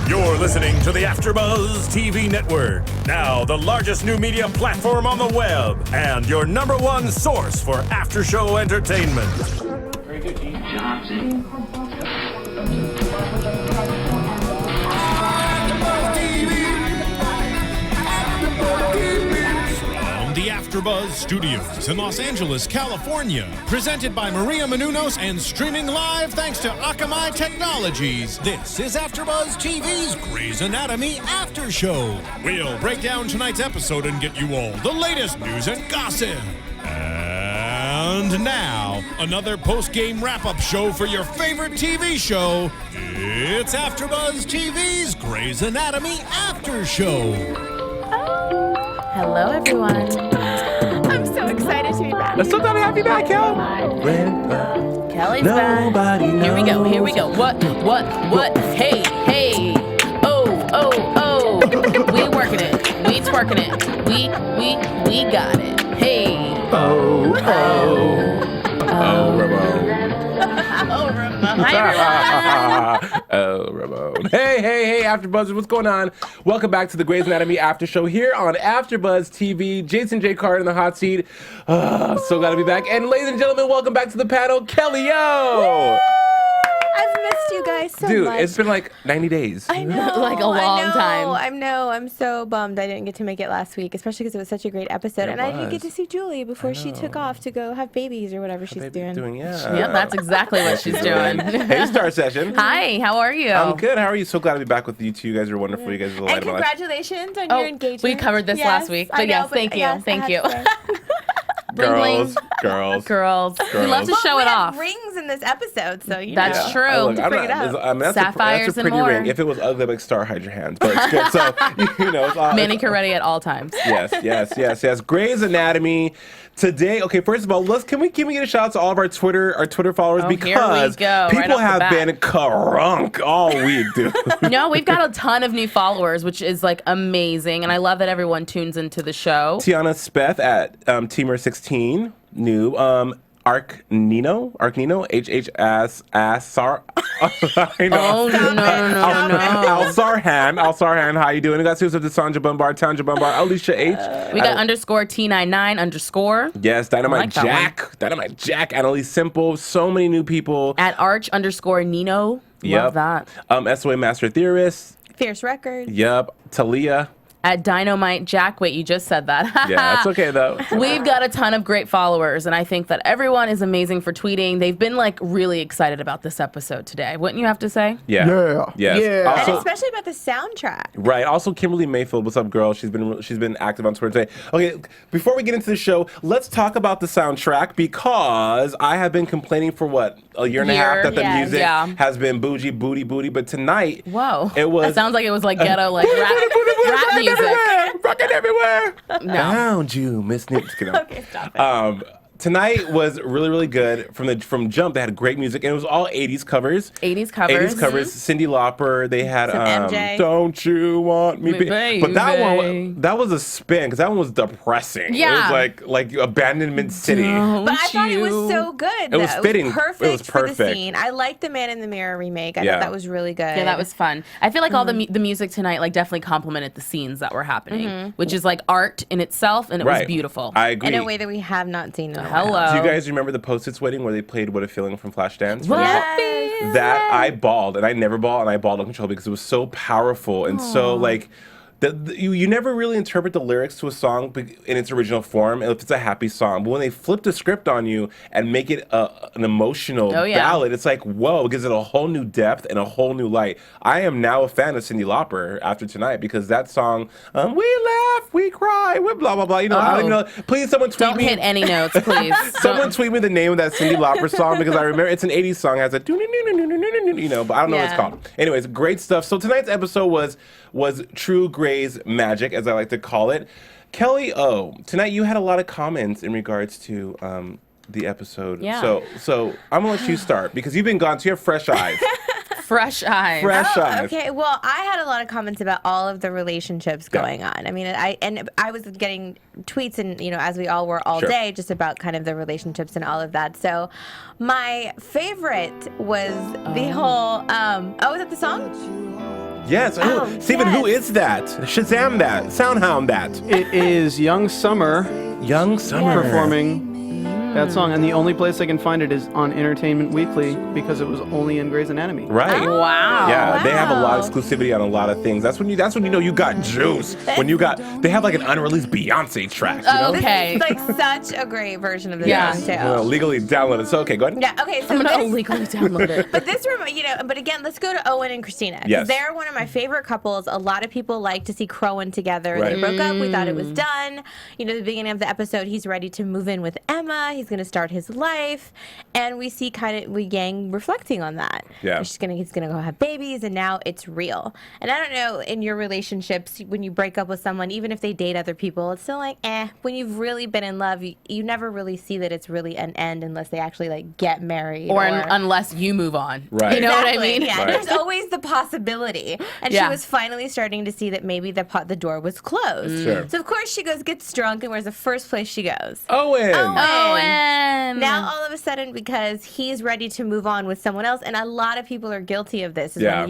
You're listening to the AfterBuzz TV network, now the largest new media platform on the web, and your number one source for after-show entertainment. Very good, Gene. Johnson. The AfterBuzz Studios in Los Angeles, California. Presented by Maria Menounos and streaming live thanks to Akamai Technologies. This is AfterBuzz TV's Grey's Anatomy After Show. We'll break down tonight's episode and get you all the latest news and gossip. And now, another post-game wrap-up show for your favorite TV show. It's AfterBuzz TV's Grey's Anatomy After Show. Hello, everyone. I'm so excited to be back. I'm so glad to have you back, Kel. Kelly's back. Here we go. What? Hey. Oh. We working it. We twerking it. We got it. Hey. Oh, Ramon. Hi, everyone. Oh, Ramon. Hey, AfterBuzzers, what's going on? Welcome back to the Grey's Anatomy After Show here on AfterBuzz TV. Jason J. Carter in the hot seat. So glad to be back. And ladies and gentlemen, welcome back to the panel, Kellie. Yo! I've missed you guys so Dude, much. it's been like 90 days. I know. Like a long time. I know. I'm so bummed I didn't get to make it last week, especially because it was such a great episode. It I didn't get was. to see Julie before she took off to go have babies or whatever she's doing. Yeah. Yep, that's exactly what she's doing. Hey, Starr Session. Hi, how are you? I'm good. How are you? So glad to be back with you two. You guys are wonderful. You guys are the light And of my life. congratulations on your engagement. we covered this last week, but I know, yes, thank you. yes, I Thank had you. to say. Girls. Girls. We love to Well, show we it have off. rings in this episode, so you That's know. true. Look, I'm Bring it not, up. I mean, that's Sapphires a and pretty more. ring. If it was ugly, like Starr, hide your hands. But it's good. So, you know, it's all. Manicure ready at all times. Yes. Grey's Anatomy. Today, okay, first of all, can we get a shout out to all of our Twitter followers Oh, here we because go, right people off the have bat. been crunk all week, dude. No, we've got a ton of new followers, which is like amazing, and I love that everyone tunes into the show. Tiana Speth at Teamer16, new. Arcnino, HHS Sar. I know. Oh, no. Al-Sarhan, how you doing? We got Susan Tanja Bumbar, Alicia H. We got underscore T99 _ Yes, Dynamite like that Jack, Annalise Simple, so many new people. at Arch _ Nino. Love that. SOA Master Theorist. Fierce Records. Yep. Talia. At Dynamite Jack. Wait, you just said that. Yeah, that's okay though. We've got a ton of great followers, and I think that everyone is amazing for tweeting. They've been like really excited about this episode today. Wouldn't you have to say? Yeah. Yes. And Also, especially about the soundtrack. right. Also, Kimberly Mayfield, what's up, girl? She's been active on Twitter today. Okay, before we get into the show, let's talk about the soundtrack because I have been complaining for what, a year and a half that the yes. music Yeah. has been bougie, booty, but tonight, Whoa. it was That sounds like it was like ghetto, like rap music. Rocking everywhere. No. Found you, Miss Nick. Just kidding. Okay, stop it. Tonight was really, really good. From jump, they had great music, and it was all 80s covers. 80s covers. 80s covers. Cyndi Lauper. They had Some MJ. Don't You Want Me, Baby. But that was a spin because that one was depressing. Yeah. It was like Abandonment City. But I thought it was so good. It was though. fitting. It was perfect, It was for the perfect. scene. I liked the Man in the Mirror remake. I Yeah. thought that was really good. Yeah, that was fun. I feel like all the music tonight like definitely complemented the scenes that were happening, which is like art in itself, and it was Right. beautiful. I agree. in a way that we have not seen in a while. Hello. Do you guys remember the Post-its wedding where they played What a Feeling from Flashdance? Yes. That I bawled, and I never bawl, and I bawled uncontrollably because it was so powerful and so like. You never really interpret the lyrics to a song in its original form if it's a happy song. But when they flip the script on you and make it an emotional ballad, it's like, whoa, it gives it a whole new depth and a whole new light. I am now a fan of Cyndi Lauper after tonight because that song, we laugh, we cry, we blah, blah, blah. You know, I don't even know. Please, someone tweet Don't me. hit any notes, please. Someone tweet me the name of that Cyndi Lauper song because I remember it's an 80s song. It has a you know, but I don't know what it's called. Anyways, great stuff. So tonight's episode was True Grey's Magic, as I like to call it. Kellie O, tonight you had a lot of comments in regards to the episode. Yeah. So I'm gonna let you start because you've been gone, so you have fresh eyes. Fresh eyes. Okay, well, I had a lot of comments about all of the relationships going on. I mean, I was getting tweets and, you know, as we all were all day, just about kind of the relationships and all of that. So my favorite was the whole, is that the song? Yes. Steven, who is that? Shazam that. Soundhound that. It is Young Summer Young Summer. performing that song, and the only place I can find it is on Entertainment Weekly because it was only in Grey's Anatomy. Right. Wow. Yeah, they have a lot of exclusivity on a lot of things. That's when you know you got juice. They have like an unreleased Beyonce track. You know? Okay. It's like such a great version of the Yeah. song too. Well, legally download it. So okay, go ahead. Yeah. Okay. So I'm gonna this, illegally download it. but but again, let's go to Owen and Cristina. 'Cause Yes. they're one of my favorite couples. A lot of people like to see Crowan together. Right. They broke up. We thought it was done. You know, the beginning of the episode, he's ready to move in with Emma. He's going to start his life, and we see Yang reflecting on that. Yeah. He's gonna go have babies, and now it's real. And I don't know, in your relationships, when you break up with someone, even if they date other people, it's still like when you've really been in love, you never really see that it's really an end unless they actually like get married Or unless you move on. Right. You know what I Exactly, mean? Yeah, Right. there's always the possibility. And Yeah. she was finally starting to see that maybe the door was closed. Sure. So, of course, she gets drunk, and where's the first place she goes? Owen. Owen. Now, all of a sudden, because he's ready to move on with someone else, and a lot of people are guilty of this, is Yeah. when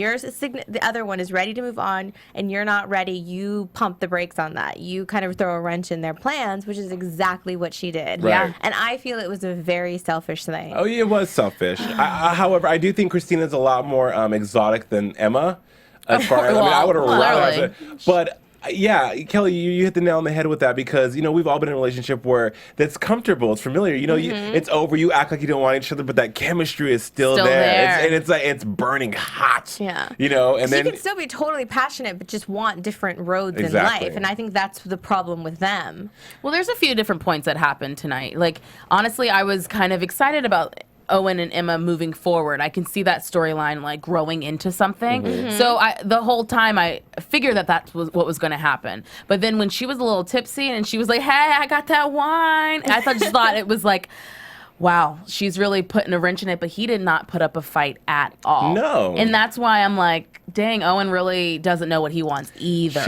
the other one is ready to move on and you're not ready, you pump the brakes on that. You kind of throw a wrench in their plans, which is exactly what she did. Right. Yeah. And I feel it was a very selfish thing. Oh, yeah, it was selfish. However, I do think Christina's a lot more exotic than Emma. As far as I would have rather. clearly. But yeah, Kelly, you hit the nail on the head with that because we've all been in a relationship where that's comfortable, it's familiar. It's over. You act like you don't want each other, but that chemistry is still there. It's like it's burning hot. Yeah. And She then can still be totally passionate, but just want different roads Exactly. in life. And I think that's the problem with them. Well, there's a few different points that happened tonight. Like, honestly, I was kind of excited about Owen and Emma moving forward. I can see that storyline like growing into something. So the whole time I figured that was what was going to happen. But then when she was a little tipsy and she was like, "Hey, I got that wine," I just thought it was like, wow, she's really putting a wrench in it. But he did not put up a fight at all. No. And that's why I'm like, dang, Owen really doesn't know what he wants either.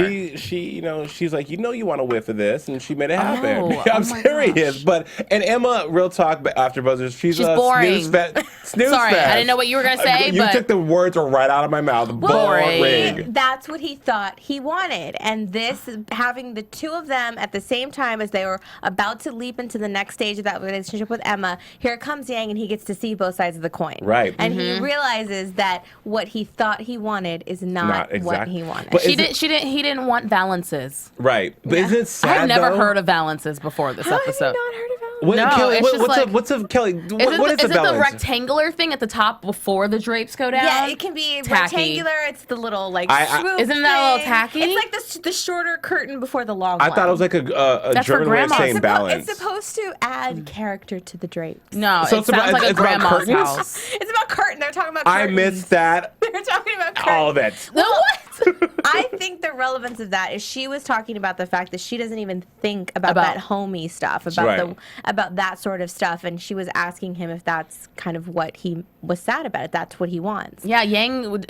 she's like, you want a whiff of this, and she made it happen. Oh, I'm oh my serious. And Emma, real talk, after buzzers, she's boring. snooze Sorry, fest. I didn't know what you were gonna say, You but took the words right out of my mouth. Boring. That's what he thought he wanted. And this, having the two of them at the same time as they were about to leap into the next stage of that relationship with Emma, here comes Yang, and he gets to see both sides of the coin. Right. And he realizes that what he thought he wanted is not what exactly. he wanted. But he didn't want valances. Right. But isn't it sad, I've never though? heard of valances before this How have you episode. not heard of it? What, No, Kelly, it's just like- what's up, Kelly? Is What is it a the balance? rectangular thing at the top before the drapes go down? Yeah, it can be Tacky. rectangular. It's the little swoop Isn't that a little thing. tacky? It's like the shorter curtain before the long one. I thought it was like a That's for German way of grandma. saying balance. It's supposed to add character to the drapes. No, So it it's about- sounds like a it's about grandma's curtains? house. It's about curtain. They're talking about I curtains. missed that. They're talking about curtains. All of it. No, what? I think the relevance of that is she was talking about the fact that she doesn't even think about About- that homey stuff, about Right. about that sort of stuff, and she was asking him if that's kind of what he was sad about. If that's what he wants. Yeah, Yang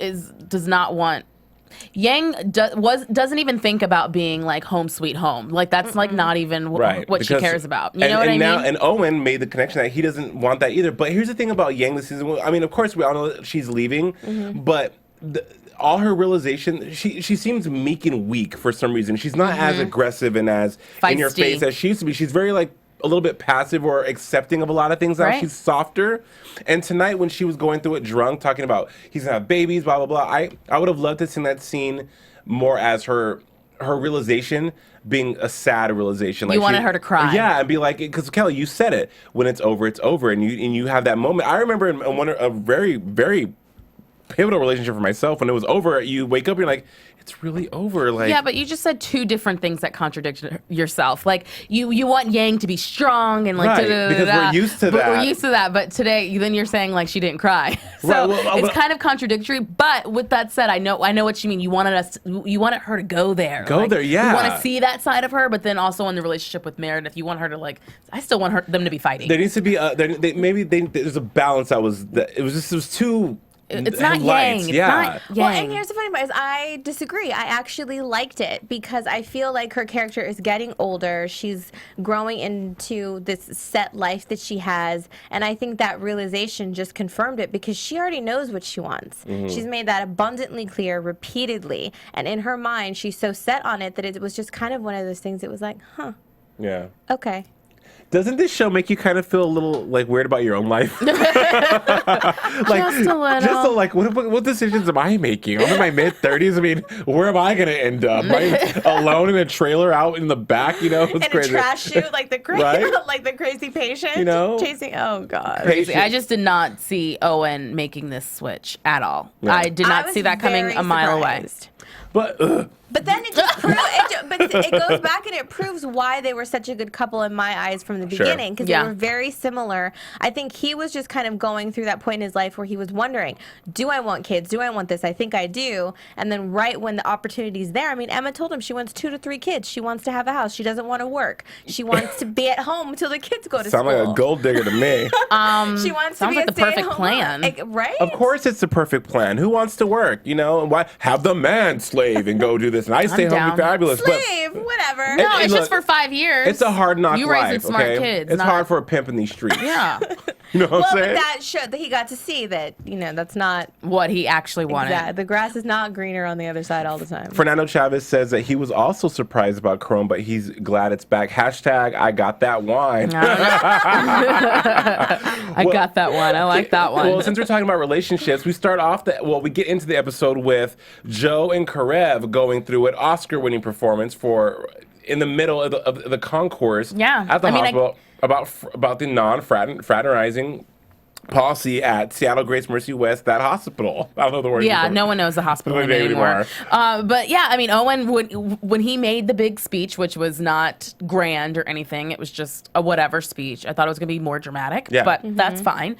does not want. Yang doesn't even think about being like home sweet home. Like that's like not even Right. what she because- cares about. You know what I mean? And Owen made the connection that he doesn't want that either. But here's the thing about Yang this season. I mean, of course, we all know that she's leaving, but all her realization, she seems meek and weak for some reason. She's not as aggressive and as in your Feisty. face as she used to be. She's very like a little bit passive or accepting of a lot of things now. Right. She's softer. And tonight when she was going through it drunk, talking about he's gonna have babies, blah, blah, blah, I would have loved to see that scene more as her realization being a sad realization. Like You wanted her to cry. Yeah, and be like, because Kelly, you said it. When it's over, and you have that moment. I remember in a very, very pivotal relationship for myself, when it was over, you wake up and you're like, it's really over. Like, Yeah, but you just said two different things that contradict yourself. Like you want Yang to be strong and like Right, da-da-da-da-da. because we're used to But that. we're used to that. But today, then you're saying like she didn't cry. So Right, well, it's but- kind of contradictory. But with that said, I know what you mean. You wanted her to go there. Go there, yeah. You want to see that side of her, but then also in the relationship with Meredith, you want her to like. I still want them to be fighting. there needs to be there's a balance it was too It's not lights, yang. It's yeah. not yang. Well, and here's the funny part is I disagree. I actually liked it because I feel like her character is getting older. She's growing into this set life that she has. And I think that realization just confirmed it because she already knows what she wants. She's made that abundantly clear repeatedly. And in her mind, she's so set on it that it was just kind of one of those things that was like, huh, Yeah. okay. Doesn't this show make you kind of feel a little like weird about your own life? like, Just a little. Just so, like, what decisions am I making? I'm in my mid-30s. I mean, where am I going to end up? Right? Alone in a trailer out in the back, you know? It's In crazy. a trash chute, like the crazy, Right? like the crazy patient, You know? chasing. Oh God. Patient. I just did not see Owen making this switch at all. Yeah. I did not was see that coming very a mile surprised. But, But then it just but it goes back and it proves why they were such a good couple in my eyes from the Sure. beginning because Yeah. they were very similar. I think he was just kind of going through that point in his life where he was wondering, do I want kids? Do I want this? I think I do. And then right when the opportunity's there, I mean, Emma told him she wants 2 to 3 kids. She wants to have a house. She doesn't want to work. She wants to be at home until the kids go to sound school. like a gold digger to me. She wants Sounds to be like a the perfect stay-at-home plan. mom. Right? Of course it's the perfect plan. Who wants to work, you know? Why have the man slave and go do this? And I stay home and be down. fabulous. Slave, whatever. No, Hey, it's look, just for 5 years. It's a hard knock You life, raising smart okay? kids. It's not- hard for a pimp in these streets. Yeah. You know what Well, I'm but saying? that showed that he got to see that, that's not What he actually wanted. exact. The grass is not greener on the other side all the time. Fernando Chavez says that he was also surprised about Chrome, but he's glad it's back. Hashtag I got that wine. I got that one. I like that one. Well, since we're talking about relationships, we start off we get into the episode with Joe and Karev going through an Oscar-winning performance in the middle of the concourse Yeah. at the I mean, hospital about the non-fraternizing policy at Seattle Grace Mercy West, that hospital. I don't know the word. Yeah, no one knows the hospital Don't name name anymore. anymore. But yeah, I mean, Owen, when he made the big speech, which was not grand or anything, it was just a whatever speech. I thought it was going to be more dramatic, Yeah. but that's fine.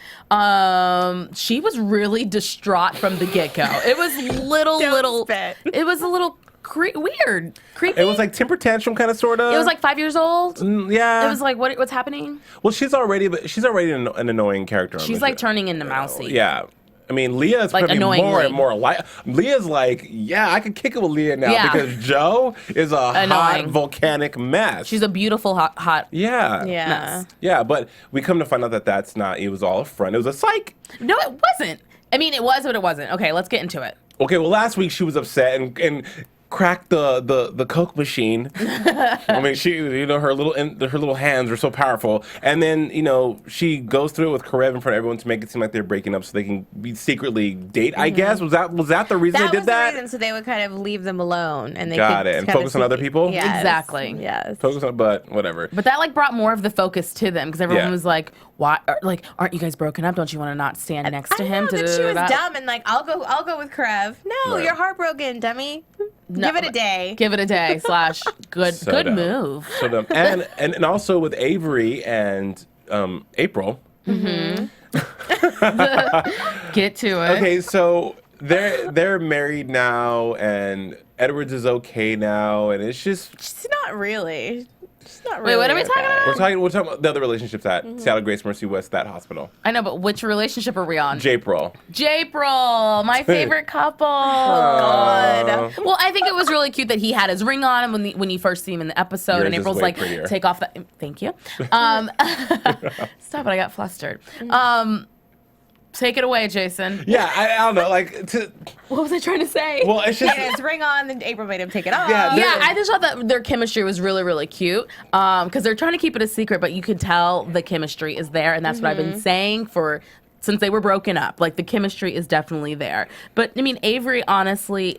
She was really distraught from the get-go. It was little, spit. it was a little weird, creepy. It was like temper tantrum kind of, sort of. It was like 5 years old. Yeah. It was like, what's happening? Well, she's already an annoying character. On She's the like show. turning into Mousy. Yeah. I mean, Leah's Like, becoming more annoyingly. and more like. Leah's like, yeah, I could kick it with Leah now Yeah. because Joe is a hot Annoying. volcanic mess. She's a beautiful, hot yeah. Yeah. mess. Yeah, but we come to find out that that's not. It was all a front. It was a psych. No, it wasn't. I mean, it was, but it wasn't. Okay, let's get into it. Okay, well, last week she was upset and cracked the Coke machine. I mean, she, her little hands were so powerful, and then she goes through it with Karev in front of everyone to make it seem like they're breaking up so they can be secretly date. I guess was that the reason That they was did that? the reason, so they would kind of leave them alone, and they Got could it, and kind of focus on other people? Yes. Exactly. Yes. Focus on, but whatever. But that brought more of the focus to them because everyone Yeah. was like, "Why? Like, aren't you guys broken up? Don't you want to not stand next to him?" I know that she was Da-da-da-da-da." dumb and like, I'll go with Karev. No, Right. you're heartbroken, dummy. No, Give it a day. Give it a day. / good So good dumb. move. So dumb. And also with Avery and April. Get to it. Okay, so they're married now, and Edwards is okay now, and it's just She's not really. She's not Wait, really. what are we talking okay. about? we're talking about the other relationships at Seattle Grace Mercy West, that hospital. I know, but which relationship are we on? April. J-April, my favorite couple. God. Well, I think it was really cute that he had his ring on when you first see him in the episode, Yours and is April's way like, prettier. "Take off that." Thank you. Stop it! I got flustered. Take it away, Jason. Yeah, I don't know, What was I trying to say? well, it's just He had his ring on, then April made him take it off. Yeah, Yeah, I just thought that their chemistry was really, really cute. Because they're trying to keep it a secret, but you could tell the chemistry is there, and that's what I've been saying since they were broken up. Like, the chemistry is definitely there. But I mean, Avery honestly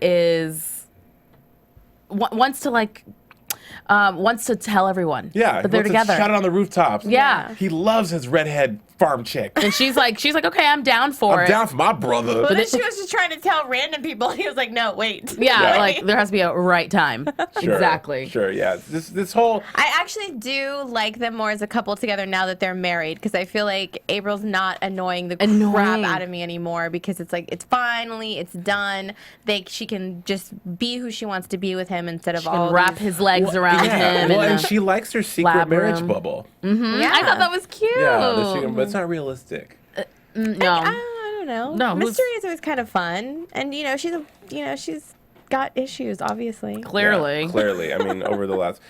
wants to tell everyone yeah, that they're wants to together. Shout it on the rooftops. Yeah. He loves his redhead farm chick. And she's like, okay, I'm down for I'm it. down for my brother. But then she was just trying to tell random people. He was like, no, wait. Yeah, Yeah. like there has to be a right time. Sure, Exactly. Sure, yeah. This whole I actually do like them more as a couple together now that they're married because I feel like April's not annoying the crap Annoying. out of me anymore because it's like it's done. She can just be who she wants to be with him instead of all And wrap these- his legs around him. Well, in and the- she likes her secret lab marriage room. bubble. Yeah. I thought that was cute. Yeah, but it's not realistic. No. I don't don't know. No, Mystery is always kind of fun, and she's got issues, obviously. Clearly. Yeah, clearly. I mean, over the last,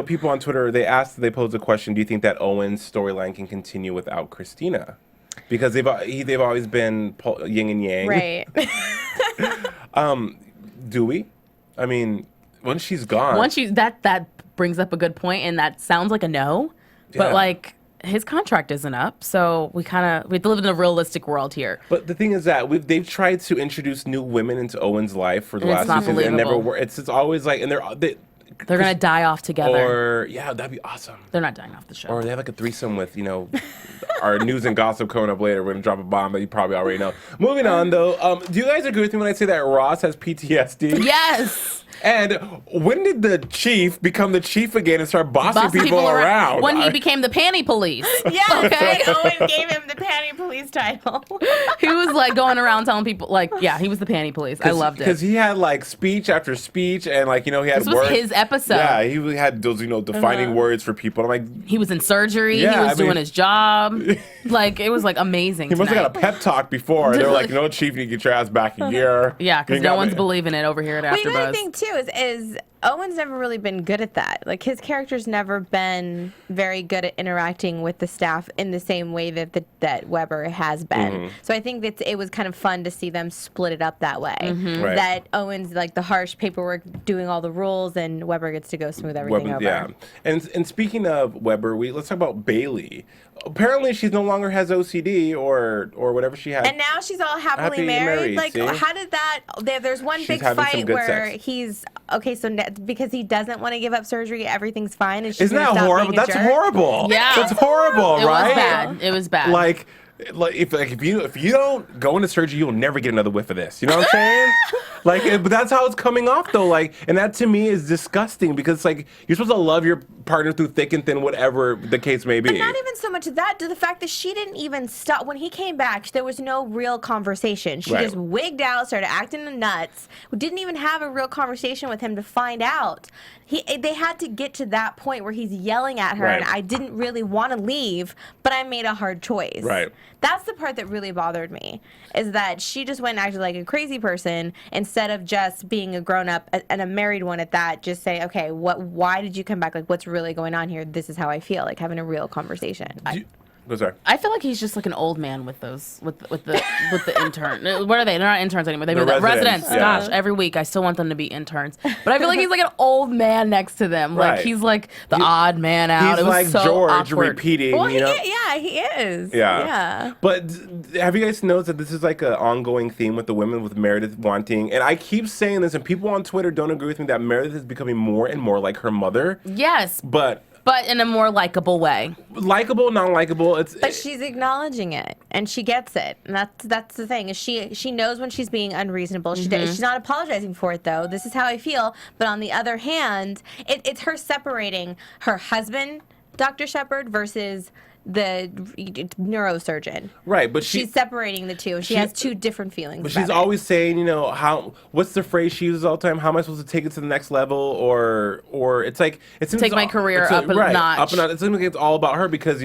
people on Twitter, they posed a question: do you think that Owen's storyline can continue without Cristina? Because they've always been yin and yang. Right. Do we? I mean, once she's gone. That brings up a good point, and that sounds like a no, but Yeah. like his contract isn't up, so we live in a realistic world here. But the thing is that they've tried to introduce new women into Owen's life for the And last it's not season. It never believable. worked. It's always like, and They're gonna die off together. or yeah, that'd be awesome. They're not dying off the show. Or they have like a threesome with, our news and gossip coming up later. We're going to drop a bomb that you probably already know. Moving on, though. Do you guys agree with me when I say that Ross has PTSD? Yes. And when did the chief become the chief again and start bossing people around? When he became the panty police. Yeah, Okay. Owen gave him the panty police title. He was like going around telling people, he was the panty police. I loved it. Because he had like speech after speech and he had This was words. his episode. Yeah, he had those, defining words for people. I'm like, He was in surgery. Yeah, he was doing his job. It was amazing. he must have tonight. got a pep talk before. They were like, Chief, you need to get your ass back a year. Yeah, because You no got one's me. believing it over here at Well, you know AfterBuzz. the thing too is Owen's never really been good at that. Like his character's never been very good at interacting with the staff in the same way that Weber has been. Mm-hmm. So I think that it was kind of fun to see them split it up that way. Right. That Owen's like the harsh paperwork, doing all the rules, and Weber gets to go smooth everything over. Yeah, and speaking of Weber, let's talk about Bailey. Apparently, she's no longer has OCD or whatever she had. And now she's all happily Happy married. Like, see? how did that? There's one She's big having some fight good where sex. he's okay. So because he doesn't want to give up surgery, everything's fine. And she's Isn't gonna that stop horrible? being a That's jerk? horrible. Yeah. That's horrible, It right? was bad. It was bad. Like if you don't go into surgery, you'll never get another whiff of this. You know what I'm saying? But that's how it's coming off though. And that to me is disgusting because you're supposed to love your partner through thick and thin, whatever the case may be. But not even so much of that, to the fact that she didn't even stop. When he came back, there was no real conversation. She Right. just wigged out, started acting nuts. We didn't even have a real conversation with him to find out. They had to get to that point where he's yelling at her, Right. and I didn't really want to leave, but I made a hard choice. Right. That's the part that really bothered me, is that she just went and acted like a crazy person instead of just being a grown-up and a married one at that. Just say, okay, why did you come back? What's really going on here? This is how I feel. Having a real conversation. Go, sorry. I feel like he's just like an old man with the intern. What are they? They're not interns anymore. They're They're residents. residents, yeah. Gosh, every week I still want them to be interns. But I feel like he's like an old man next to them. Right. He's like the odd man out. He's it was like so George awkward. repeating. Well, you know? he is. Yeah. Yeah. But have you guys noticed that this is like an ongoing theme with the women, with Meredith wanting, and I keep saying this, and people on Twitter don't agree with me, that Meredith is becoming more and more like her mother. Yes, But in a more likable way. likable, non-likable, But she's acknowledging it, and she gets it, and that's the thing. Is she knows when she's being unreasonable. She's not apologizing for it though. This is how I feel. But on the other hand, it's her separating her husband, Dr. Shepard, versus the neurosurgeon. right. But She's separating the two. She has two different feelings. But about she's it. always saying, what's the phrase she uses all the time? How am I supposed to take it to the next level? Or it's like Take my career up a right, notch. Up and it seems like it's all about her because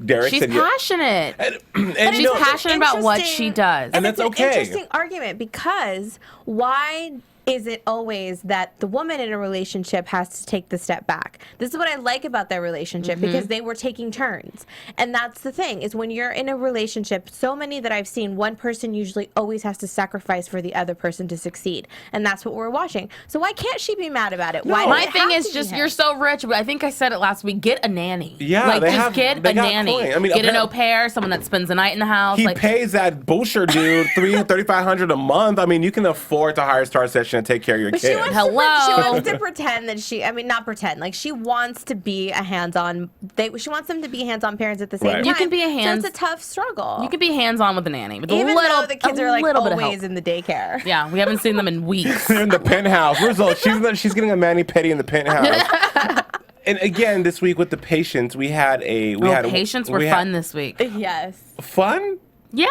Derek She's said passionate. and She's passionate about what interesting- she does. And that's it's okay. an interesting argument, because why is it always that the woman in a relationship has to take the step back? This is what I like about their relationship, because they were taking turns. And that's the thing, is when you're in a relationship, so many that I've seen, one person usually always has to sacrifice for the other person to succeed. And that's what we're watching. So why can't she be mad about it? Why does My it thing have is to be just him? you're so rich, but I think I said it last week. Get a nanny. Yeah, they get got a nanny. point. I mean, get an au apparently- pair, someone that spends the night in the house. he pays that Boucher dude $3,500 a month. I mean, you can afford to hire Star Session to take care of your But kids. she wants, Hello. she wants to pretend that not pretend. Like, she wants to be a hands-on. She wants them to be hands-on parents at the same Right. time. You can be a So it's a tough struggle. You could be hands-on with a nanny, with even a little, though the kids a are like little bit of always help. in the daycare. Yeah, we haven't seen them in weeks. They're in the penthouse. Result, she's getting a mani-pedi in the penthouse. And again, this week with the patients, we had Patients were fun this week. Yes. Fun? Yeah.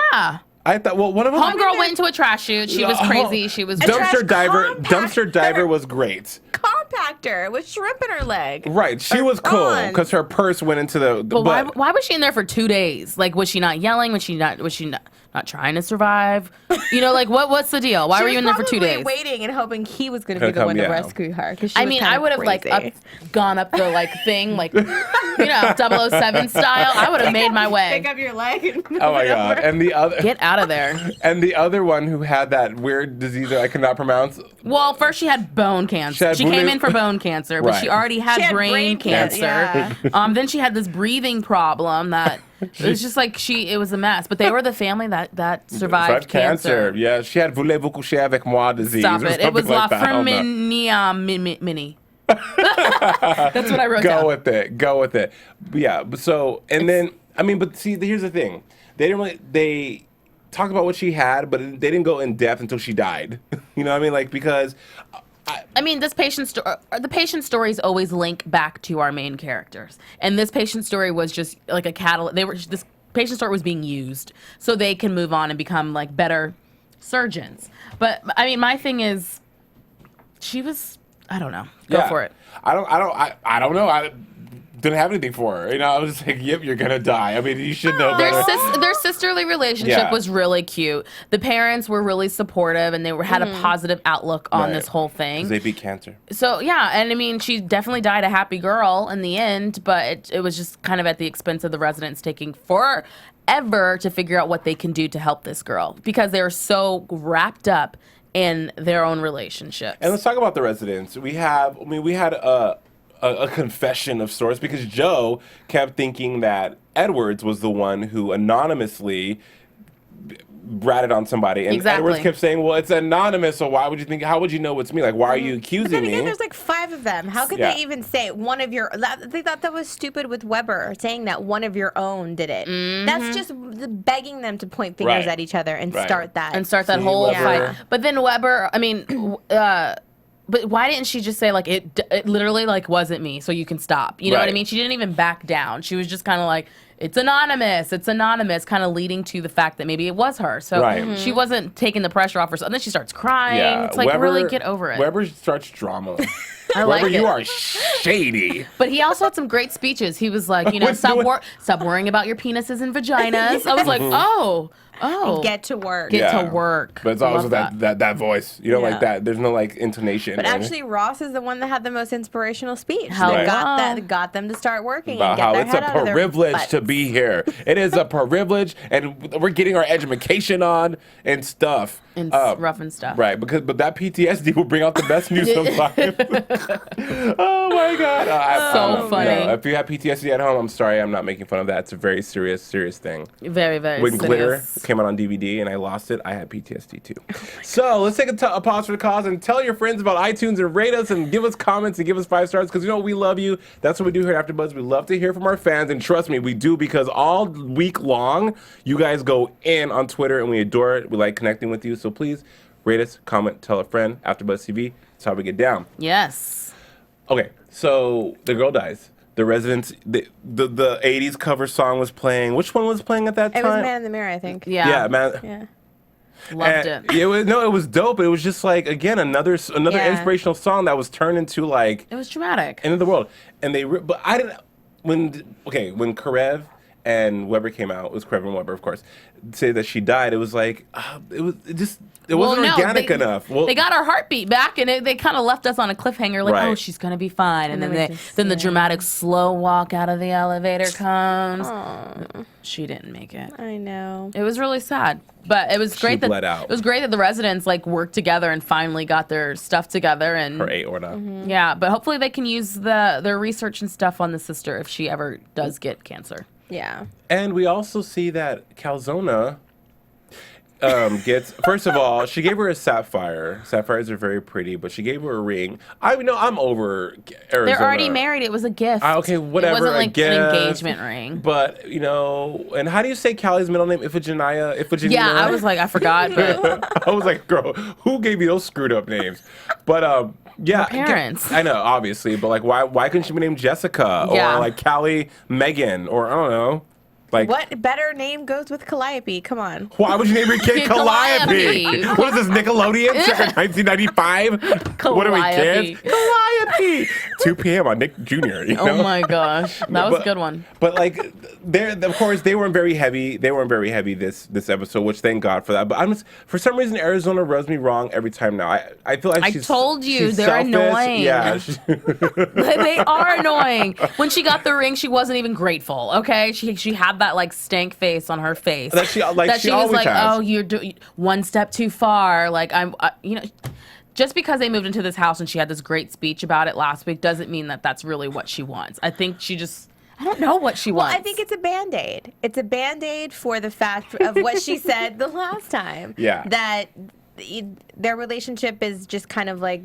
I thought. Well, one of them. Homegirl went into a trash chute. She was crazy. She was Dumpster diver. compactor. Dumpster diver was great. Compactor with shrimp in her leg. Right, she was cool prawns. because her purse went into the. But why was she in there for 2 days? Like, was she not yelling? Was she not not trying to survive? Like what's the deal? Why were you in there for 2 days? Waiting and hoping he was going to be the one to rescue her. I mean, I would have gone up the thing, 007 style. I would have made my way. Pick up your leg and oh my God! And the other get out of there. And the other one who had that weird disease that I cannot pronounce. Well, first she had bone cancer. She came in for bone cancer, but she already had brain cancer. Yeah. Then she had this breathing problem that it was just it was a mess. But they were the family that survived cancer. Yeah, she had voulez-vous coucher avec moi disease. Stop it! It was La Ferminia Mini. That's what I wrote down. Go with it. Yeah. So but see, here's the thing. They talked about what she had, but they didn't go in depth until she died. You know what I mean? Because. The patient stories always link back to our main characters, and this patient story was just like a catalyst. This patient story was being used so they can move on and become better surgeons. But I mean, my thing is, she was. I don't know. Go for it. I don't know. I didn't have anything for her. I was just like, yep, you're gonna die. I mean, you should know better. Their sisterly relationship was really cute. The parents were really supportive, and they had a positive outlook on this whole thing. 'Cause they beat cancer. So, yeah, and I mean, she definitely died a happy girl in the end, but it was just kind of at the expense of the residents taking forever to figure out what they can do to help this girl, because they were so wrapped up in their own relationships. And let's talk about the residents. We had a confession of sorts, because Joe kept thinking that Edwards was the one who anonymously ratted on somebody, and Edwards kept saying, well, it's anonymous, so why would you think, how would you know it's me? Why are you accusing but then me? Again, there's 5 of them. How could they even say one of your, they thought that was stupid with Weber, saying that one of your own did it. That's just begging them to point fingers at each other and start that. And start that whole fight. But then Weber, I mean, but why didn't she just say, it literally, wasn't me, so you can stop? You know what I mean? She didn't even back down. She was just kind of it's anonymous, kind of leading to the fact that maybe it was her. So she wasn't taking the pressure off herself. And then she starts crying. Yeah. It's Weber, really get over it. Weber starts drama. Weber, you are shady. But he also had some great speeches. He was like, stop worrying about your penises and vaginas. I was like, oh. Get to work. Get to work. But it's always that voice. You don't like that. There's no intonation. But actually, Ross is the one that had the most inspirational speech. Right. Got them to start working about and get how their it's head a out of their privilege to be here. It is a privilege, and we're getting our education on and stuff. And rough and stuff. Right, but that PTSD will bring out the best news sometimes. Oh my God. So funny. If you have PTSD at home, I'm sorry, I'm not making fun of that. It's a very serious thing. Very, very When serious. Glitter came out on DVD and I lost it, I had PTSD too. So let's take a pause for the cause and tell your friends about iTunes and rate us and give us comments and give us 5 stars, because we love you. That's what we do here at AfterBuzz. We love to hear from our fans, and trust me, we do, because all week long, you guys go in on Twitter and we adore it. We like connecting with you. So please rate us, comment, tell a friend. AfterBuzz TV. That's how we get down. Yes. Okay, so the girl dies. The Residents, the 80s cover song was playing. Which one was playing at that time? It was Man in the Mirror, I think. Yeah. Yeah, Man. Yeah. Loved it. It was dope. It was just again another inspirational song that was turned into it was dramatic. End of the world. And but I didn't when Karev and Weber came out, it was Karev and Weber, of course, say that she died. It was it wasn't organic enough. Well, they got our heartbeat back, and they kind of left us on a cliffhanger, oh, she's gonna be fine. And then the dramatic slow walk out of the elevator comes. Aww. She didn't make it. I know. It was really sad, but it was great that out. It was great that the residents worked together and finally got their stuff together. And her aorta. Yeah, but hopefully they can use their research and stuff on the sister if she ever does get cancer. Yeah. And we also see that Calzona gets, first of all, she gave her a sapphire. Sapphires are very pretty, but she gave her a ring. I'm over Arizona. They're already married. It was a gift. Okay, whatever. It wasn't an engagement ring. But, and how do you say Callie's middle name? Iphigenia? Yeah, I was I forgot. But I was like, girl, who gave you those screwed up names? But, yeah. Her parents. I know, obviously. But, why couldn't she be named Jessica? Yeah. Or, Callie Megan? Or, I don't know. Like, What better name goes with Calliope? Come on. why would you name your kid Calliope? Calliope. What is this, Nickelodeon? Circa 1995? What are we, Calliope. kids? Calliope. 2 p.m. on Nick Jr. You know? Oh my gosh, that was a good one. But like, of course, they weren't very heavy. They weren't very heavy this episode, which thank God for that. But for some reason, Arizona rubs me wrong every time now. I feel like I told you, they're selfish. annoying. Yeah. They are annoying. When she got the ring, she wasn't even grateful. Okay, she had that like stank face on her face. That she was always like, has. oh, you're one step too far. Like you know. Just because they moved into this house and she had this great speech about it last week doesn't mean that that's really what she wants. I think I don't know what she wants. Well, I think it's a Band-Aid. It's a Band-Aid for the fact of what she said the last time. Yeah. That their relationship is just kind of like,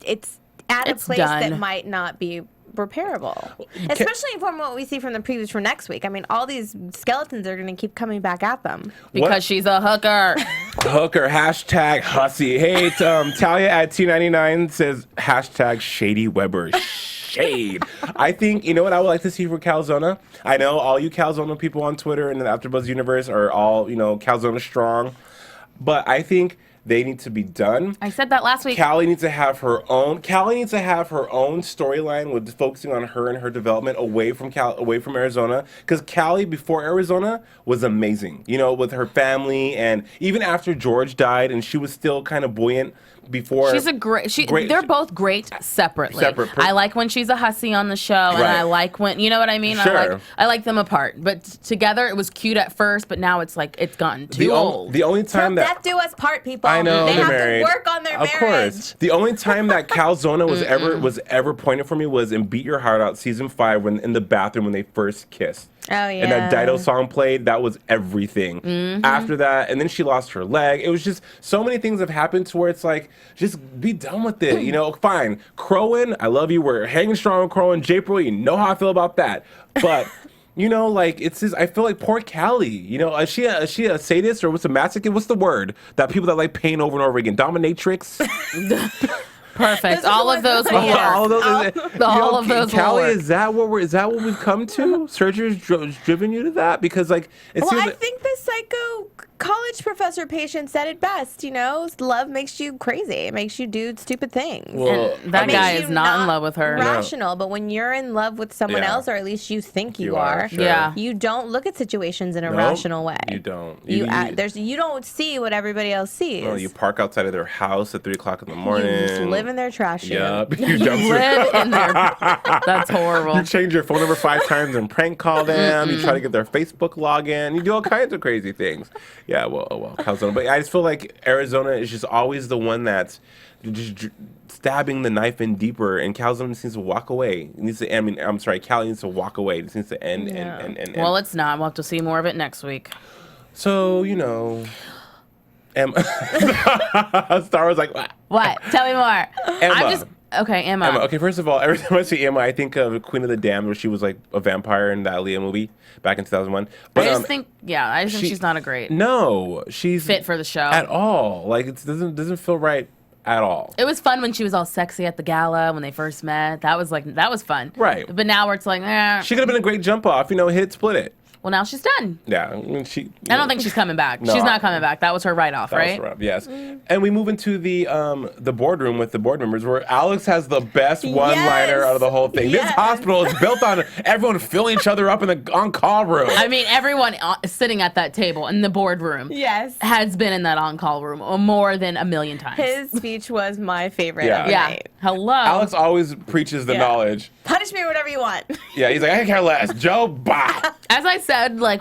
it's at a place done. that might not be repairable. Especially from what we see from the previews for next week. I mean, all these skeletons are going to keep coming back at them. because she's a hooker. Hooker, hashtag hussy. Hey, Talia at T99 says hashtag Shady Weber. Shade. I think, you know what I would like to see for Calzona? I know all you Calzona people on Twitter and the AfterBuzz universe are all, Calzona strong. But I think they need to be done. I said that last week. Kellie needs to have her own storyline with focusing on her and her development away from Arizona. Because Kellie before Arizona was amazing, with her family, and even after George died, and she was still kind of buoyant before. She's a great. They're both great separately. I like when she's a hussy on the show, and I like when you know what I mean. Sure. I like them apart, but together it was cute at first, but now it's like it's gotten too old. The only time Till that death do us part, people. I know they they're have married. to work on their marriage. Of course. The only time that Calzona was ever pointed for me was in Beat Your Heart Out season 5 when in the bathroom when they first kissed. Oh, yeah. And that Dido song played, that was everything. After that, and then she lost her leg. It was just so many things have happened to where it's like, just be done with it. Fine. Crowan, I love you. We're hanging strong with Crowan. J-Pro, you know how I feel about that. But it's just, I feel like poor Kellie. Is she a sadist or what's a masochist? What's the word that people that like pain over and over again? Dominatrix? Perfect. All of those will work. All of those. Kellie, will work. is that what we've come to? Surgery's driven you to that because seems I like, think the psycho college professor patient said it best. Love makes you crazy. It makes you do stupid things. Well, That guy is not in love with her. Rational, but when you're in love with someone else, or at least you think you are, sure. Yeah. you don't look at situations in a rational way. You don't. You don't see what everybody else sees. No, you park outside of their house at 3:00 in the morning. You just live in their trash chute. Yep. You live in there. That's horrible. You change your phone number 5 times and prank call them. You try to get their Facebook login. You do all kinds of crazy things. Yeah, well, Calzona. But I just feel like Arizona is just always the one that's just stabbing the knife in deeper, and Calzona just needs to walk away. Kellie needs to walk away. It needs to end. And Well, it's not. We'll have to see more of it next week. So, Emma. Starr was like, What? Tell me more. Emma. Emma. Emma. Okay, first of all, every time I see Emma, I think of Queen of the Damned, where she was like a vampire in that Aaliyah movie back in 2001. But I just think she's not a great she's fit for the show at all. Like it doesn't feel right at all. It was fun when she was all sexy at the gala when they first met. That was fun. Right. But now where it's like, she could have been a great jump off. Hit it, split it. Well, now she's done. Yeah, I don't think she's coming back. No, she's not coming back. That was her write-off, right? That was rough, yes. And we move into the boardroom with the board members, where Alex has the best one-liner out of the whole thing. Yes. This hospital is built on everyone filling each other up in the on-call room. I mean, everyone sitting at that table in the boardroom has been in that on-call room more than a million times. His speech was my favorite of the Yeah. night. Hello. Alex always preaches the knowledge. Punish me whatever you want. Yeah, he's like, I care less. Joe, bye. As I said,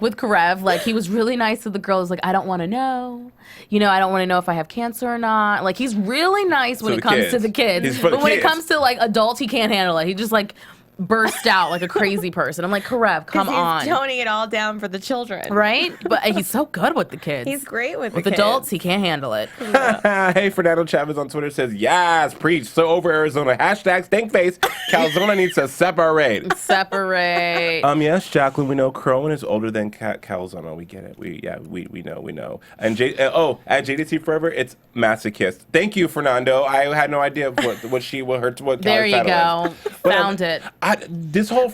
with Karev, he was really nice to the girls. I don't want to know. I don't want to know if I have cancer or not. He's really nice when it comes to the kids. But when it comes to adults, he can't handle it. He just burst out like a crazy person. I'm like, Karev, come on. He's toning it all down for the children. Right? But he's so good with the kids. He's great with With the adults, kids. he can't handle it. Hey, Fernando Chavez on Twitter says, yes, preach. So over Arizona. Hashtag stinkface. Calzona needs to separate. Separate. Yes, Jacqueline, we know Crowan is older than Calzona. We get it. We know. And at JDT Forever, it's masochist. Thank you, Fernando. I had no idea what There you go. was. Found it. This whole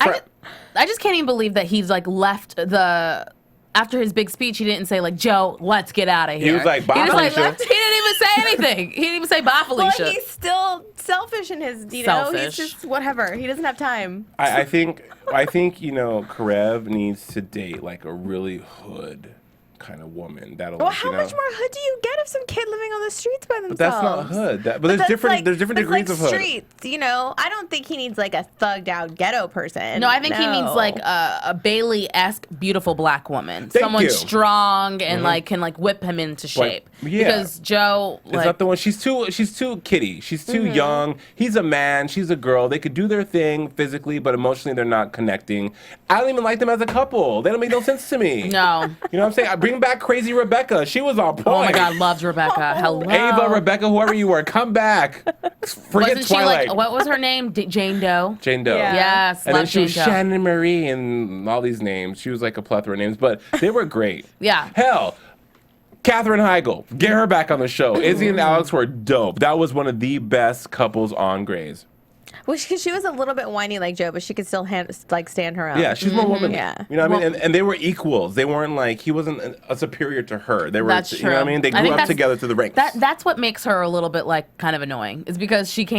I just can't even believe that he's like left the. After his big speech, he didn't say like, Joe, let's get out of here. He was like, bye, Felicia. He didn't even say anything. He didn't even say bye, Felicia. Well, he's still selfish in his, Selfish. he's just whatever. He doesn't have time. I think Karev needs to date like a really hood kind of woman. That'll. Well, how much more hood do you get if some kid living on the streets by themselves? But that's not hood. But there's different. There's different degrees of hood. Streets, I don't think he needs like a thugged out ghetto person. No, I think he needs like a Bailey-esque beautiful black woman. Thank Someone you. strong and like can like whip him into shape. yeah. Because Joe Is that the one? She's too kiddie. She's too young. He's a man. She's a girl. They could do their thing physically, but emotionally they're not connecting. I don't even like them as a couple. They don't make no sense to me. No. You know what I'm saying? I bring back Crazy Rebecca. She was on point. Oh my God, loved Rebecca. Hello. Ava, Rebecca, whoever you were, come back. Forget Wasn't Twilight. she like, what was her name? Jane Doe? Jane Doe. Yeah. Yes, And then loved she was Jane Doe. Shannon Marie and all these names. She was like a plethora of names, but they were great. Yeah. Hell, Katherine Heigl, get her back on the show. Izzy and Alex were dope. That was one of the best couples on Grey's. Well, she was a little bit whiny like Joe, but she could still stand her own. Yeah, she's more womanly. Yeah. You know what I mean? And they were equals. They weren't like, he wasn't a superior to her. They were, That's you know what I true. mean? They I grew think up that's- together to the ranks. That's what makes her a little bit like kind of annoying. Is because she's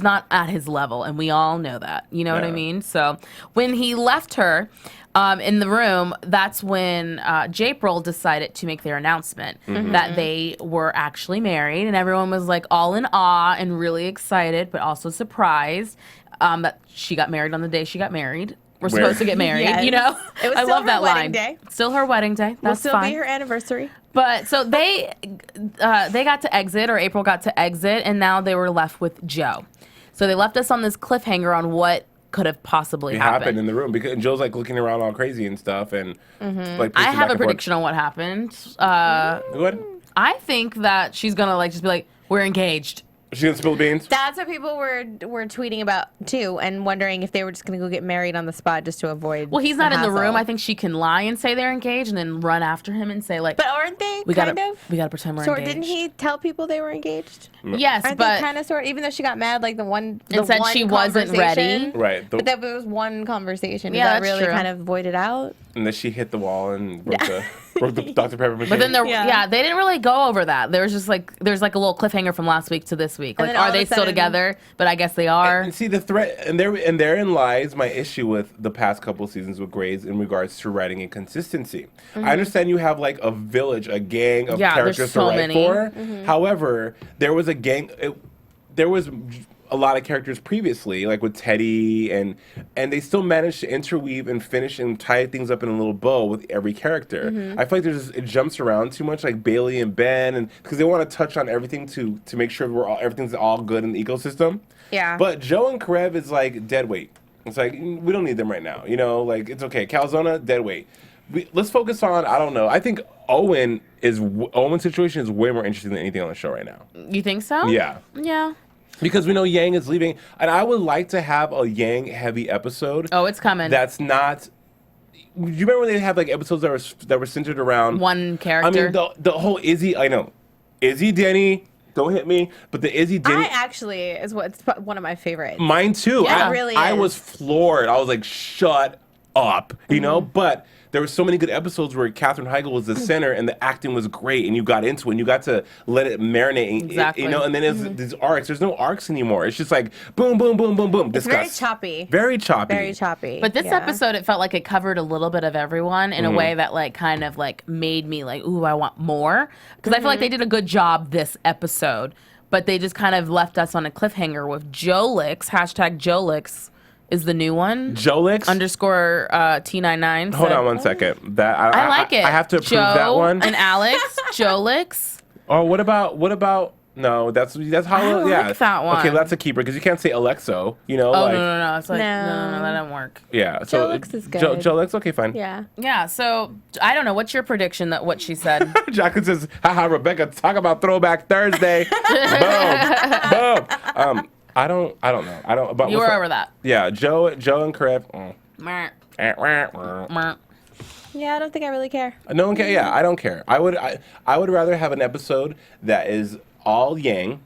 not at his level, and we all know that. You know what I Yeah. mean? So when he left her in the room, that's when Japril decided to make their announcement that they were actually married, and everyone was like all in awe and really excited, but also surprised that she got married on the day she got married. We're Where- supposed to get married, Yes. you know? It was I still love her that wedding line. day. Still her wedding day. Will That's still fine. be her anniversary. But so they got to exit, or April got to exit, and now they were left with Joe. So they left us on this cliffhanger on what could have possibly it happened. happened in the room because Joe's like looking around all crazy and stuff, and like I pacing have back a and prediction on what happened. forth. What? I think that she's gonna like just be like, "We're engaged." She gonna spill the beans? That's what people were tweeting about too, and wondering if they were just going to go get married on the spot just to avoid. Well, he's not in the hassle. room. I think she can lie and say they're engaged, and then run after him and say like, But aren't they? "We kind gotta, of. we gotta pretend we're So engaged." didn't he tell people they were engaged? Yes, Aren't but they kind of sort? Even though she got mad, like the said one she wasn't ready. conversation. Right. But that was one conversation. Yeah, Does that that's really true. kind of void it out? And then she hit the wall and broke the Dr. Pepper machine. But then Yeah. they didn't really go over that. There was just like there's like a little cliffhanger from last week to this week. And Like, then all are of a they still sudden- together? But I guess they are. And see the threat, and therein lies my issue with the past couple seasons with Grey's in regards to writing and consistency. I understand you have like a village, a gang of Yeah, there's characters so to write many. for. However, there was a gang. There was a lot of characters previously, like with Teddy, and they still managed to interweave and finish and tie things up in a little bow with every character. I feel like it jumps around too much, like Bailey and Ben, and because they want to touch on everything to make sure everything's all good in the ecosystem. Yeah. But Joe and Karev is like dead weight. It's like we don't need them right now. You know, like it's okay. Calzona, dead weight. Let's focus on. I don't know. I think Owen's situation is way more interesting than anything on the show right now. You think so? Yeah. Yeah. Because we know Yang is leaving, and I would like to have a Yang-heavy episode. Oh, it's coming. That's not. Do you remember when they had like episodes that were centered around One character. I mean, the whole Izzy. I know, Izzy Denny. Don't hit me, but the Izzy Denny. I actually is what's one of my favorites. Mine too. Yeah, I it really I is. was floored. I was like, shut up, you know? But there were so many good episodes where Katherine Heigl was the center and the acting was great and you got into it and you got to let it marinate, Exactly. you know? And then there's these arcs. There's no arcs anymore. It's just like boom, boom, boom, boom, boom. It's very Discuss. choppy. Very choppy. Very choppy. But this yeah. episode, it felt like it covered a little bit of everyone in a way that like kind of like made me like, ooh, I want more. Because I feel like they did a good job this episode, but they just kind of left us on a cliffhanger with Jolix, hashtag Jolix is the new one. Jolix? Underscore T99. Hold said- on one second. That I like it. I have to approve Joe that one. and Alex, Jolix. Oh, what about? No, that's how. I don't yeah. like that one. Okay, that's a keeper because you can't say Alexo. You know, Oh, like no. It's like, No. no, that doesn't work. yeah. So Jolix is good. Jolix, okay, fine. Yeah. Yeah, so I don't know. What's your prediction that what she said? Jacqueline says, haha, Rebecca, talk about Throwback Thursday. Boom. Boom. I don't know. I don't. But You were over that. Yeah, Joe and Karev. Meh, No meh. Yeah, I don't think I really care. one care. Yeah, I don't care. I would rather have an episode that is all Yang,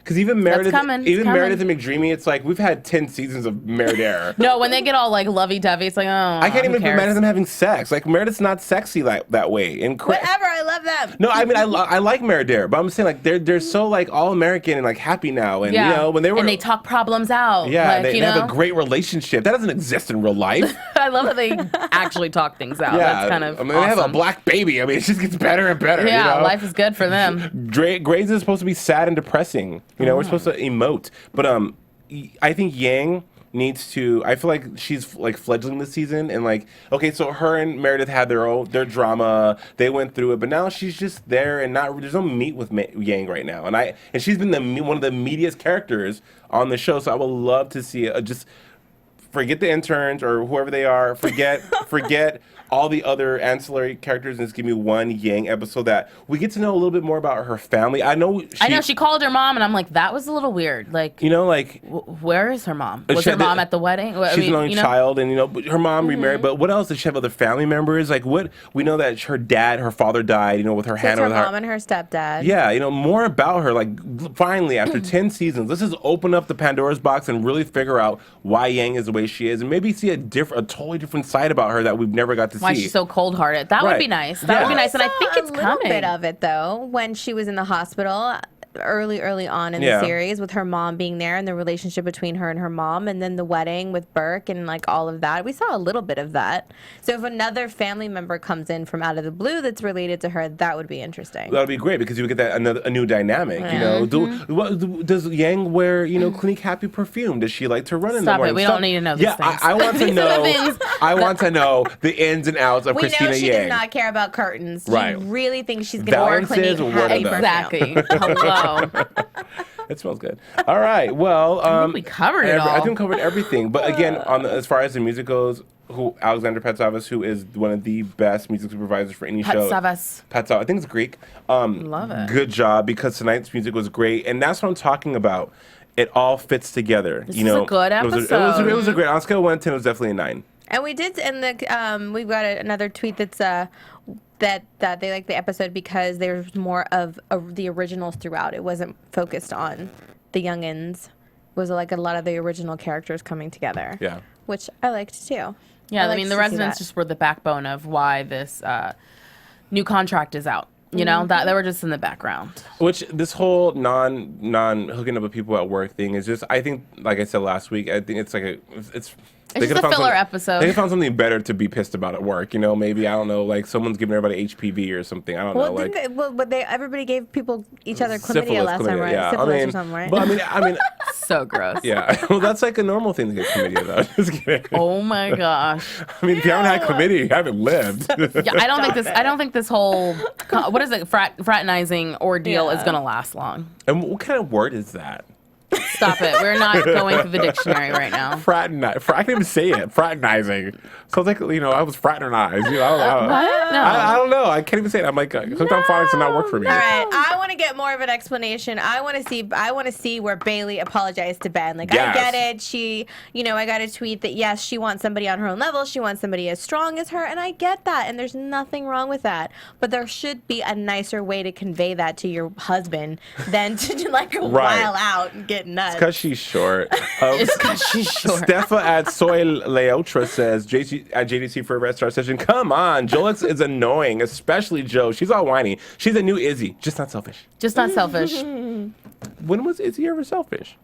Because even Meredith, coming. It's coming. Meredith and McDreamy, it's like we've had 10 seasons of Meredith. No, when they get all like lovey-dovey, it's like, oh, I can't even cares? imagine them having sex. Like Meredith's not sexy like that way. And Whatever, I love them. No, I mean I like Meredith, but I'm saying like they're so like all American and like happy now, and you know when they were and they talk problems out. Yeah, like, they have a great relationship that doesn't exist in real life. I love that they actually talk things out. Yeah, That's kind of I mean awesome. they have a black baby. I mean it just gets better and better. Yeah, you know? life is good for them. Grey's is supposed to be sad and depressing. You know, we're supposed to emote, but I think Yang needs to. I feel like she's like fledgling this season, and like okay, so her and Meredith had their drama. They went through it, but now she's just there, and there's no meat with Yang right now, and she's been one of the meatiest characters on the show. So I would love to see just forget the interns or whoever they are. Forget all the other ancillary characters and just give me one Yang episode that we get to know a little bit more about her family. I know she called her mom, and I'm like, that was a little weird. Like, you know, like where is her mom? Was her mom at the wedding? She's an only child, and her mom remarried. But what else? Did she have other family members? Like, what we know that her father died. With her hand on her mom and her stepdad. Yeah, more about her. Like, finally, after 10 seasons, let's just open up the Pandora's box and really figure out why Yang is the way she is, and maybe see a totally different side about her that we've never got to see. Why she's so cold-hearted. That would be nice. That would be nice, and I think it's coming. A little bit of it, though, when she was in the hospital early on in the series with her mom being there and the relationship between her and her mom, and then the wedding with Burke and like all of that. We saw a little bit of that. So if another family member comes in from out of the blue that's related to her, that would be interesting. That would be great because you would get a new dynamic. Does Yang wear Clinique Happy perfume? Does she like to run in the morning? We don't need to know these things. I want to know. I want to know the ins and outs of Cristina Yang. We know she does not care about curtains. Right. She really thinks she's going to wear Clinique Happy perfume. Exactly. Hello. It smells good. All right. Well, I think we covered it all. I think we covered everything. But again, as far as the music goes, Alexander Patsavas, who is one of the best music supervisors for any show. Patsavas. I think it's Greek. Love it. Good job, because tonight's music was great, and that's what I'm talking about. It all fits together. This is a good episode. It was a great. On a scale of 1 to 10, it was definitely a 9. And we did, and we've got another tweet that's that they like the episode because there's more of the originals throughout. It wasn't focused on the youngins. It was like a lot of the original characters coming together. Yeah. Which I liked too. Yeah, I mean the residents just were the backbone of why this new contract is out. That they were just in the background. Which this whole non hooking up with people at work thing is just, I think, like I said last week, I think it's like it's just a filler episode. They could found something better to be pissed about at work. Maybe, I don't know, like someone's giving everybody HPV or something. I don't know. But everybody gave each other chlamydia last time, right? Yeah. Syphilis or something, right? But I mean, so gross. Yeah. Well, that's like a normal thing to get chlamydia, though. Just kidding. Oh my gosh. I mean, if you haven't had chlamydia, you haven't lived. Yeah, I don't think this whole what is it fraternizing ordeal is gonna last long. And what kind of word is that? Stop it. We're not going through the dictionary right now. I can't even say it. Fraternizing. Sounds like, I was fraternized. I don't know. What? No. I don't know. I can't even say it. I'm like, sometimes phonics do not work for me. All right. I want to get more of an explanation. I want to see where Bailey apologized to Ben. Like, yes. I get it. She, I got a tweet that, yes, she wants somebody on her own level. She wants somebody as strong as her. And I get that. And there's nothing wrong with that. But there should be a nicer way to convey that to your husband than to while out and get nuts. It's because she's short. It's because she's short. Stefa at Soy Leotra says, at JDC for a Red Star session, come on, Jolix is annoying, especially Joe. She's all whiny. She's a new Izzy, just not selfish. Just not selfish. When was Izzy ever selfish?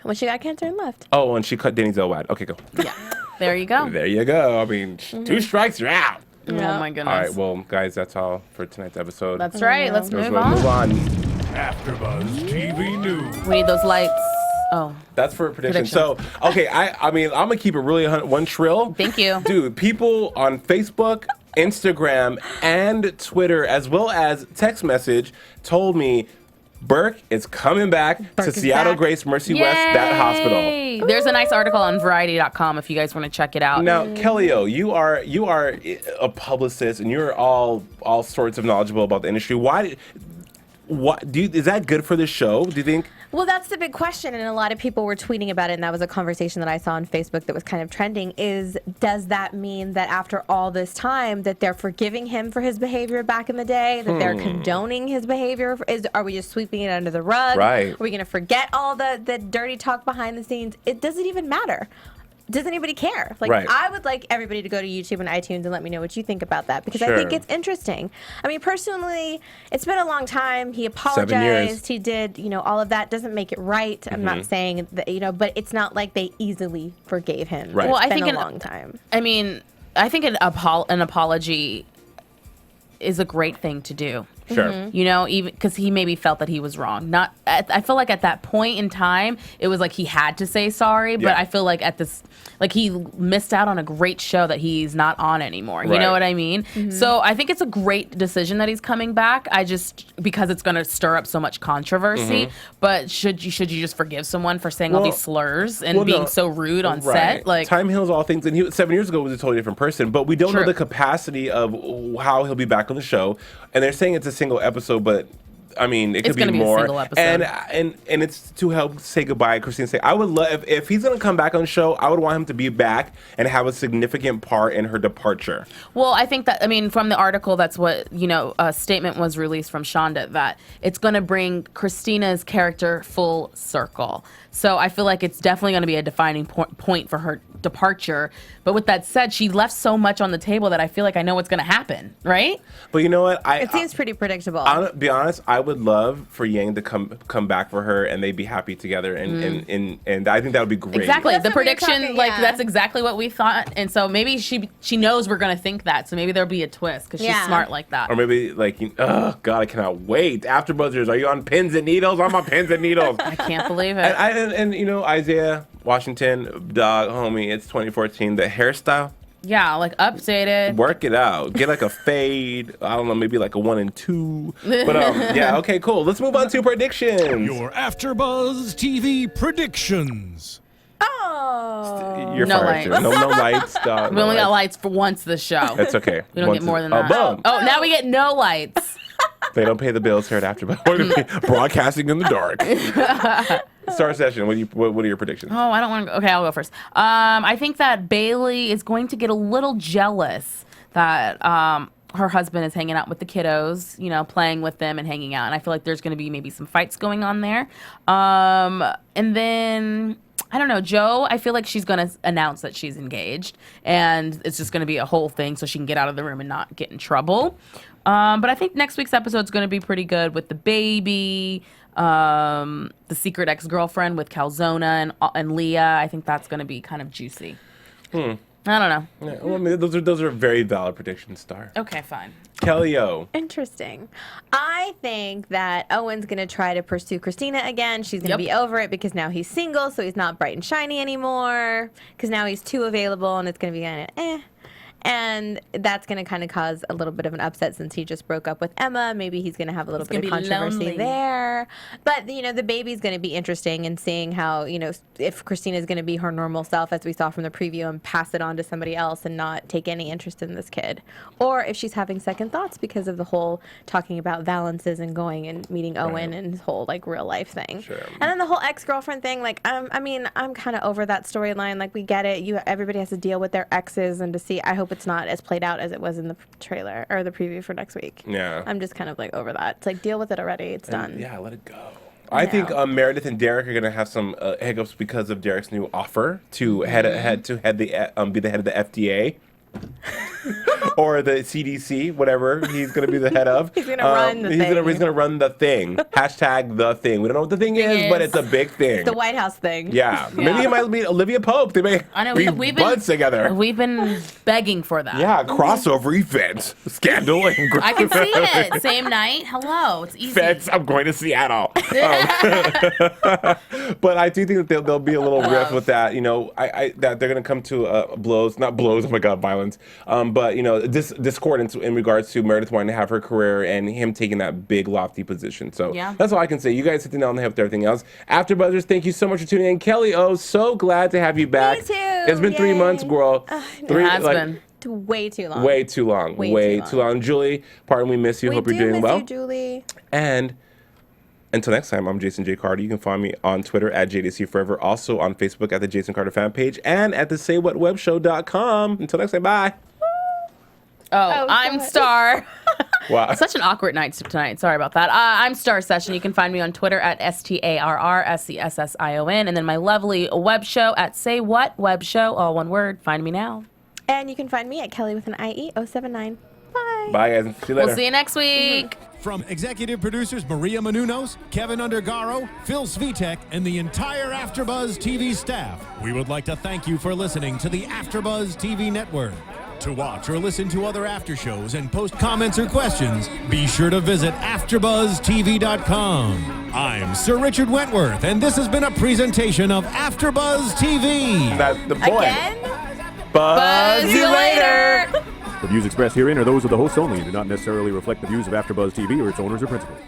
When she got cancer and left. Oh, and she cut Denny Zellweger. Okay, go. Yeah. There you go. There you go. I mean, 2 strikes, you're out. Yeah. Oh my goodness. All right, well, guys, that's all for tonight's episode. That's right. Let's move on. AfterBuzz TV News. We need those lights. Oh. That's for prediction. So, okay, I'm going to keep it really 1 trill. Thank you. Dude, people on Facebook, Instagram, and Twitter, as well as text message, told me Burke is coming back to Seattle Grace Mercy West, that hospital. There's a nice article on Variety.com if you guys want to check it out. Now, Kellie, you are a publicist, and you're all sorts of knowledgeable about the industry. Is that good for this show, do you think? Well, that's the big question, and a lot of people were tweeting about it, and that was a conversation that I saw on Facebook that was kind of trending, is does that mean that after all this time that they're forgiving him for his behavior back in the day, that they're condoning his behavior? Are we just sweeping it under the rug? Right. Are we going to forget all the dirty talk behind the scenes? It doesn't even matter. Does anybody care? Like, right. I would like everybody to go to YouTube and iTunes and let me know what you think about that, because Sure. I think it's interesting. I mean, personally, it's been a long time. He 7 years. apologized. He did, all of that. Doesn't make it right. I'm not saying that, but it's not like they easily forgave him. Right. It's Well, I been think a long time. I mean, I think an apology is a great thing to do. Sure. Even because he maybe felt that he was wrong. I feel like at that point in time, it was like he had to say sorry. But Yeah. I feel like he missed out on a great show that he's not on anymore. You Right. know what I mean? So I think it's a great decision that he's coming back. Because it's going to stir up so much controversy. But should you just forgive someone for saying all these slurs and being so rude on set? Like, time heals all things, and 7 years ago was a totally different person. But we don't know True. the capacity of how he'll be back on the show. And they're saying it's a single episode, but I mean, it could It's gonna be be a more. single episode. And it's to help say goodbye. Christine say, I would love if he's gonna come back on the show. I would want him to be back and have a significant part in her departure. well, I think that, from the article, that's what, a statement was released from Shonda that it's going to bring Christina's character full circle. So I feel like it's definitely going to be a defining point for her departure. But with that said, she left so much on the table that I feel like I know what's going to happen, right? But you know what? It seems pretty predictable. I'll be honest. I would love for Yang to come back for her, and they'd be happy together, and I think that would be great. Exactly. That's The what we were prediction, talking, like, yeah. that's exactly what we thought. And so maybe she knows we're going to think that. So maybe there'll be a twist because she's Yeah. smart like that. Or maybe oh God, I cannot wait. AfterBuzzers, are you on pins and needles? I'm on pins and needles. I can't believe it. And Isaiah Washington, dog, homie, it's 2014. The hairstyle, Yeah, like updated. work it out. Get like a fade. I don't know, maybe like a 1 and 2. But yeah, okay, cool. Let's move on to predictions. Your AfterBuzz TV predictions. Oh. You're No fired, lights. too. No lights. Dog, We no only got lights. lights for once this show. That's okay. We don't get more than that. Boom. Oh, now we get no lights. They don't pay the bills here at AfterBuzz. We're gonna be broadcasting in the dark. Star Session. What are your predictions? Oh, I don't want to go. Okay, I'll go first. I think that Bailey is going to get a little jealous that her husband is hanging out with the kiddos, playing with them and hanging out. And I feel like there's going to be maybe some fights going on there. And then, I don't know, Joe, I feel like she's going to announce that she's engaged. And it's just going to be a whole thing so she can get out of the room and not get in trouble. But I think next week's episode is going to be pretty good with the baby, the secret ex-girlfriend with Calzona and Leah. I think that's going to be kind of juicy. I don't know. Yeah, well, I mean, those are very valid predictions, Starr. Okay, fine. Kelly O. Interesting. I think that Owen's going to try to pursue Cristina again. She's going to be over it because now he's single, so he's not bright and shiny anymore. Because now he's too available, and it's going to be kind of And that's going to kind of cause a little bit of an upset since he just broke up with Emma. Maybe he's going to have a little bit of controversy lonely there. But, the baby's going to be interesting in seeing how, if Christina's going to be her normal self, as we saw from the preview, and pass it on to somebody else and not take any interest in this kid. Or if she's having second thoughts because of the whole talking about valances and going and meeting Owen and his whole, real life thing. Sure. And then the whole ex-girlfriend thing, I'm kind of over that storyline. We get it. Everybody has to deal with their exes, and to see, I hope it's not as played out as it was in the trailer or the preview for next week. Yeah. I'm just kind of over that. It's deal with it already. It's done. Yeah, let it go. I think Meredith and Derek are going to have some hiccups because of Derek's new offer to be the head of the FDA. Or the CDC, whatever he's going to be the head of. He's going to run the thing. He's going to run the thing. Hashtag the thing. We don't know what the thing is, but it's a big thing. The White House thing. Yeah. Maybe it might be Olivia Pope. They may be buds together. We've been begging for that. Yeah, crossover event. Scandal and I can see it. Same night. Hello. It's easy. Feds, I'm going to Seattle. But I do think that there'll be a little rift with that. That they're going to come to blows, not blows. Oh my God, violence. But discordance in regards to Meredith wanting to have her career and him taking that big lofty position. So that's all I can say. You guys hit the nail on the head with everything else. AfterBuzzers, thank you so much for tuning in. Kelly O, so glad to have you back. Me too. It's been 3 months, girl. It has been. Way too long. Way too long. Way too long. Julie, pardon, we miss you. Hope you're doing well. We do miss you, Julie. And Until next time, I'm Jason J. Carter. You can find me on Twitter at JDC Forever, also on Facebook at the Jason Carter fan page, and at the SayWhatWebShow.com. Until next time, bye. I'm Starr. Wow. Such an awkward night tonight. Sorry about that. I'm Starr Session. You can find me on Twitter at StarrSession, and then my lovely web show at Say What Web Show, all one word. Find me now. And you can find me at Kellie with an IE 079. Bye. Bye, guys. See you later. We'll see you next week. From executive producers Maria Menounos, Kevin Undergaro, Phil Svitek, and the entire AfterBuzz TV staff, we would like to thank you for listening to the AfterBuzz TV network. To watch or listen to other after shows and post comments or questions, be sure to visit AfterBuzzTV.com. I'm Sir Richard Wentworth, and this has been a presentation of AfterBuzz TV. That's the point. Again? Buzz See you later. The views expressed herein are those of the hosts only and do not necessarily reflect the views of AfterBuzz TV or its owners or principals.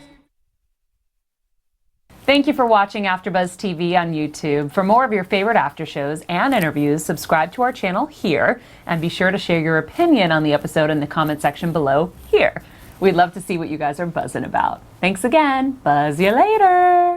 Thank you for watching AfterBuzz TV on YouTube. For more of your favorite after shows and interviews, subscribe to our channel here, and be sure to share your opinion on the episode in the comment section below here. We'd love to see what you guys are buzzing about. Thanks again. Buzz you later.